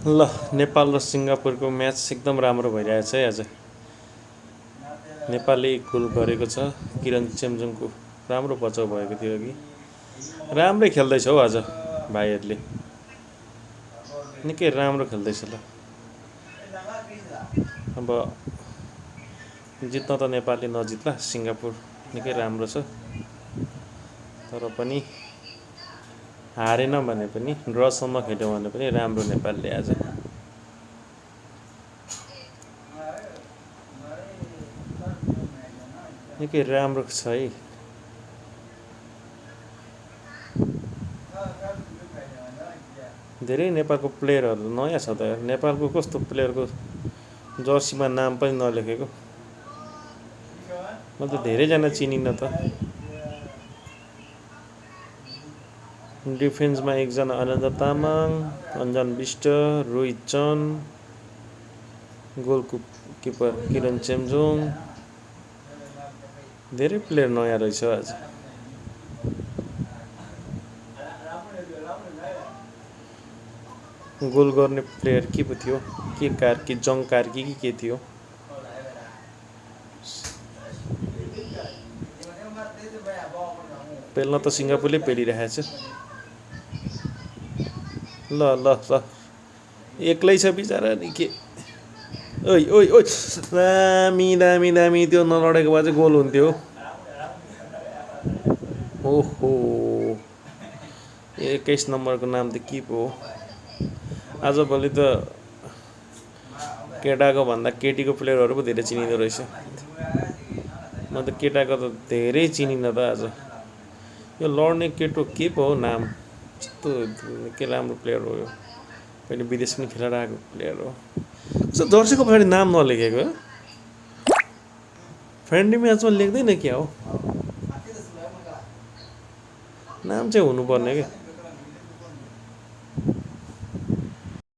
ल नेपाल र सिङ्गापुरको म्याच एकदम राम्रो भइरहेछ है। आज नेपालले एक गोल गरेको छ। किरण चेम्जोङको राम्रो बचाउ भएको थियो अघि। राम्रै खेल्दैछ हौ आज भाइहरूले, निकै राम्रो खेल्दैछ। ल अब जित्न त नेपालले नजित्ला, सिङ्गापुर निकै राम्रो छ। तर पनि हारेन भने पनि ड्रसम्म खेल्यो भने पनि राम्रो नेपालले आज। निकै राम्रो छ है। धेरै नेपालको प्लेयरहरू नयाँ छ त। नेपालको कस्तो प्लेयरको जर्सीमा नाम पनि नलेखेको, म त धेरैजना चिनिन त। डिफेन्समा एकजना अनन्त तामाङ, अन्जन विष्ट, रोहित चन्द, गोलकिपर किरण चेम्जोङ। धेरै प्लेयर नयाँ रहेछ आज। गोल गर्ने प्लेयर के पो थियो, के कार्की, जङ कार्की कि के थियो। पेल्न त सिङ्गापुरले पेलिरहेछ। ल ल ल एक्लै छ बिचरा नि के। ओइ ओइ ओइ दामी दामी दामी, त्यो नलडेको भए चाहिँ गोल हुन्थ्यो। ओहो 21 नम्बरको नाम त के पो हो। आजभोलि त केटाको भन्दा केटीको प्लेयरहरू पो धेरै चिनिँदो रहेछ। म त केटाको त धेरै चिनिन त आज। यो लड्ने केटो के पो हो नाम, यस्तो के राम्रो प्लेयर हो यो। पहिले विदेश पनि खेलेर आएको प्लेयर हो। कस्तो जर्सीको पछाडि नाम नलेखेको, फ्रेन्डली म्याचमा लेख्दैन क्या हो। नाम चाहिँ हुनुपर्ने क्या।